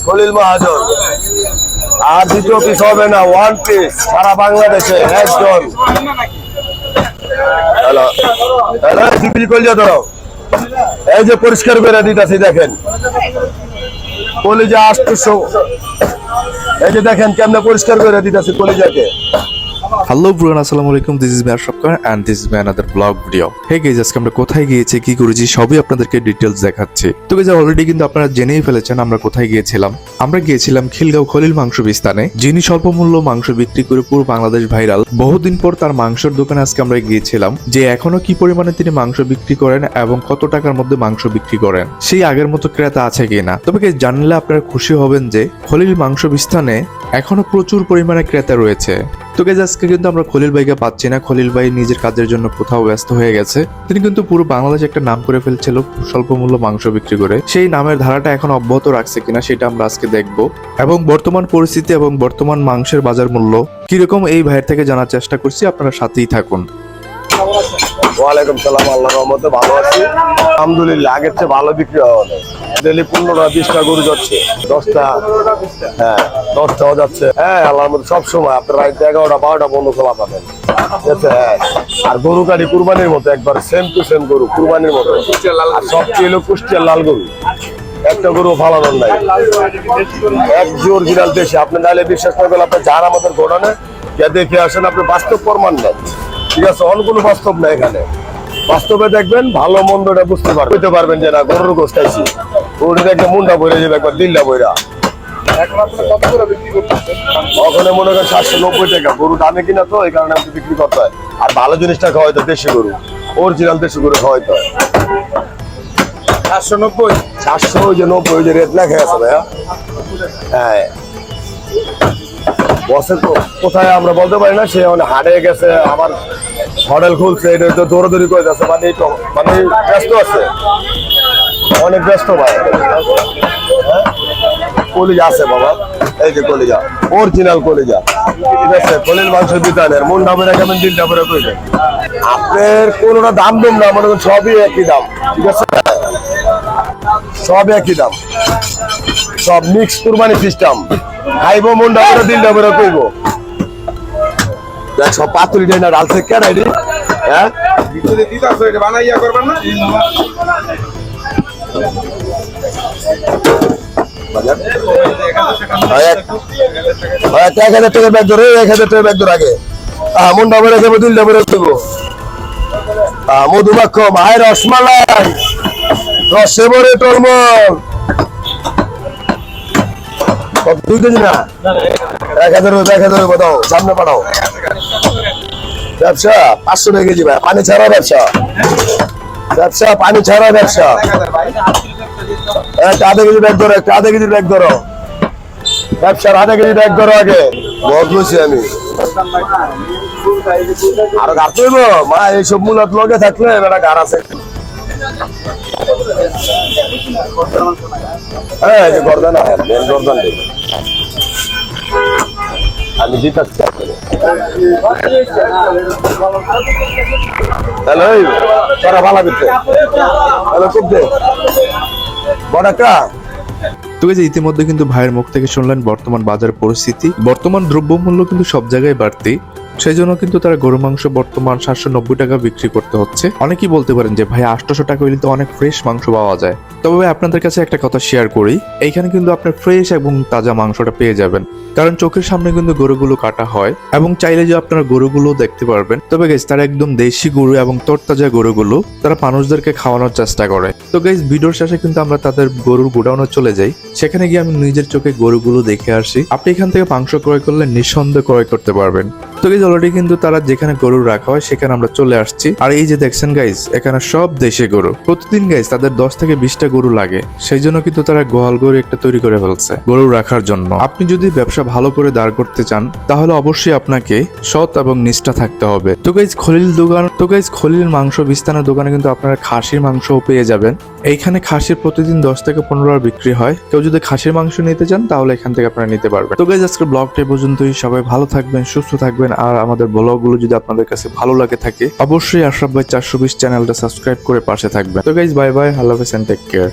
খলিল মহাজন। আর দ্বিতীয় পিস হবে না, ওয়ান পিস সারা বাংলাদেশে একজন। হ্যালো হ্যালো, বিক্রি করলে ধরো এই যে পরিষ্কার করে দিতেছি, দেখেন কলিজা আসতেছ, এই যে দেখেন কেমনে পরিষ্কার করে দিতেছি কলিজাকে। হ্যালো ব্রুয়ান, আসসালামু আলাইকুম। This is Miyar Sarkar and this is my another blog video. Hey guys, আজকে আমরা কোথায় গিয়েছি, কি করেছি সবই আপনাদেরকে ডিটেইলস দেখাচ্ছি। তো গাইস, অলরেডি কিন্তু আপনারা জেনেই ফেলেছেন আমরা কোথায় গিয়েছিলাম। আমরা গিয়েছিলাম খিলগাঁও খলিল মাংস বিস্তানে, যিনি স্বল্প মূল্য মাংস বিক্রি করে পুরো বাংলাদেশ ভাইরাল। বহুদিন পর তার মাংসের দোকানে আজকে আমরা গিয়েছিলাম, যে এখনো কি পরিমাণে তিনি মাংস বিক্রি করেন এবং কত টাকার মধ্যে মাংস বিক্রি করেন, সেই আগের মতো ক্রেতা আছে কিনা। তবে গাইস, জানলে আপনারা খুশি হবেন যে খলিল মাংস বিস্তানে এখনো প্রচুর পরিমাণে ক্রেতা রয়েছে। তো গাইস, আজকে কিন্তু আমরা খলিল ভাইকে পাচ্ছি না। খলিল ভাই নিজের কাজের জন্য কোথাও ব্যস্ত হয়ে গেছে। তিনি কিন্তু পুরো বাংলাদেশে একটা নাম করে ফেলছিল স্বল্প মূল্য মাংস বিক্রি করে। সেই নামের ধারাটা এখন অব্যাহত রাখছে কিনা সেটা আমরা আজকে দেখব, এবং বর্তমান পরিস্থিতি এবং বর্তমান মাংসের বাজার মূল্য কিরকম এই ভাইয়ের থেকে জানার চেষ্টা করছি। আপনারা সাথেই থাকুন। ওয়ালাইকুম সালাম, আল্লাহর রহমতে ভালো আছি আলহামদুলিল্লাহ। আগের চেয়ে ভালো বিক্রি হয়, ডেলি 15-20টা গরু যাচ্ছে, 10টা, হ্যাঁ 10টাও যাচ্ছে। হ্যাঁ আল্লাহর মধ্যে সবসময় আপনার রাত 11টা-12টা বন্ধ খোলা পাবেন। হ্যাঁ, আর গরু গাড়ি কুরবানির মতো একবার সেম টু সেম গরু কুরবানির মতো। আর সবচেয়ে হলো কুষ্টিয়ার লাল গরু, একটা গরু ফালানোর নাই, এক অরিজিনাল দেশে। আপনি নাইলে বিশ্বাস করবেন, আপনি যান আমাদের গোডাউনে গিয়ে দেখে আসেন, আপনি বাস্তব প্রমাণ নেন। ঠিক আছে, অনেকগুলো বাস্তব না, এখানে বাস্তবে দেখবেন, ভালো মন্দটা বুঝতে পারবেন যে না গরুর গোস খাইছি। গরুটা দেখলে মুন্ডা বইরে যাবে, একবার দিল্লা বইরা। ওখানে মনে করেন 790 টাকা গরু দামে কিনা, তো এই কারণে আপনি বিক্রি করতে হয়। আর ভালো জিনিসটা খাওয়াইতে দেশি গরু, অরিজিনাল দেশি গরু খাওয়াইতে হয়। 790 ওই যে 90 ওই যে রেট লেখা আছে ভাইয়া। হ্যাঁ, বসে তো কোথায় আমরা বলতে পারি না, সে হাটে গেছে, আবার হোটেল খুলছে, এটা তো দৌড়াদৌড়ি করে যাচ্ছে, মানে ব্যস্ত আছে, অনেক ব্যস্ত ভাই। কলিজা আছে বাবা, এই যে কলিজা, অরিজিনাল কলিজা। ঠিক আছে, খলিল মাংস বিতানের মুন্ডা বেড়ে কেমন দিলটা বেড়ে কইলে আপনার কোনোটা দাম দম না, মনে করেন সবই একই দাম। ঠিক আছে, সব একই দাম, সব মিক্স কুরবানি সিস্টেম। খাইবো মুন্ডা বেড়ে দিলটা বেড়ে কইব। দেখ সব পাতুরি দেয় না, ডালছে কেন এটি? হ্যাঁ, বানাইয়া করবেন না। 1000 টাকা ব্যাগ ধরে, 1000 টাকা ব্যাগ ধরে আগে মুন্ডা বেড়ে দেবো, দিলটা বেড়ে দেবো। মধুমাখন, মায়ের রসমালাই, রসে ভরে টলমল, 2 কেজি না, 1000 পাঠাও, সামনে পাঠাও। ব্যবসা 500 টাকা কেজি ভাই, পানি ছাড়া ব্যবসা, ব্যবসা পানি ছাড়া ব্যবসা। একটা আধা কেজি ব্যাগ ধরো, একটা আধা কেজির ব্যাগ ধরো, ব্যবসার আধা কেজি ব্যাগ ধরো আগে। বহুত বলছি আমি, আর গাছ হইব মা, এইসব মূলত লগে থাকলে একটা গাছ আছে। হ্যাঁ, এই যে গর্দান, মেন গর্দান আমি দিতেছি। হ্যালো, তোরা ভালো করতে, হ্যালো খুব দে বড় কা। তো গাইস, ইতিমধ্যে কিন্তু ভাইয়ের মুখ থেকে শুনলেন বর্তমান বাজার পরিস্থিতি। বর্তমান দ্রব্যমূল্য কিন্তু সব জায়গায় বাড়তি, সেই জন্য কিন্তু তারা গরু মাংস বর্তমান 790 টাকা বিক্রি করতে হচ্ছে। অনেকেই বলতে পারেন যে ভাই 800 টাকা হইলে তো অনেক ফ্রেশ মাংস পাওয়া যায়। তবে ভাই আপনাদের কাছে একটা কথা শেয়ার করি, এইখানে কিন্তু আপনার ফ্রেশ এবং তাজা মাংসটা পেয়ে যাবেন, কারণ চোখের সামনে কিন্তু গরুগুলো কাটা হয়, এবং চাইলে যে আপনারা গরুগুলো দেখতে পারবেন। তবে গাইস, তারা একদম দেশি গরু এবং তরতাজা গরুগুলো তারা মানুষদেরকে খাওয়ানোর চেষ্টা করে। তো গাইস, ভিডিওর শেষে কিন্তু আমরা তাদের গরুর গোডাউনে চলে যাই, সেখানে গিয়ে আমি নিজের চোখে গরুগুলো দেখে আসি। আপনি এখান থেকে মাংস ক্রয় করলে নিঃসন্দেহে ক্রয় করতে পারবেন। তো গাইস, অলরেডি কিন্তু তারা যেখানে গরু রাখা হয় সেখানে আমরা চলে আসছি। আর এই যে দেখছেন গাইস, এখানে সব দেশি গরু। প্রতিদিন গাইস তাদের 10 থেকে 20টা গরু লাগে, সেই জন্য কিন্তু তারা গোয়াল গরু একটা তৈরি করে ফেলছে গরু রাখার জন্য। আপনি যদি ব্যবসা ভালো করে দাঁড় করতে চান, তাহলে অবশ্যই আপনাকে সৎ এবং নিষ্ঠা থাকতে হবে। তো গাইস, খলিল মাংস বিস্তানের দোকানে কিন্তু আপনারা খাসির মাংসও পেয়ে যাবেন। এইখানে খাসির প্রতিদিন 10 থেকে 15 বার বিক্রি হয়। কেউ যদি খাসির মাংস নিতে চান তাহলে এখান থেকে আপনারা নিতে পারবেন। তো গাইস, আজকের ব্লগটা পর্যন্তই। সবাই ভালো থাকবেন, সুস্থ থাকবেন। আর আমাদের ব্লগগুলো যদি আপনাদের কাছে ভালো লাগে থাকে, অবশ্যই আশরাফ ভাই 420 চ্যানেলটা সাবস্ক্রাইব করে পাশে থাকবেন। তো গাইস, বাই বাই, আল্লাহ হাফেজ এন্ড টেক কেয়ার।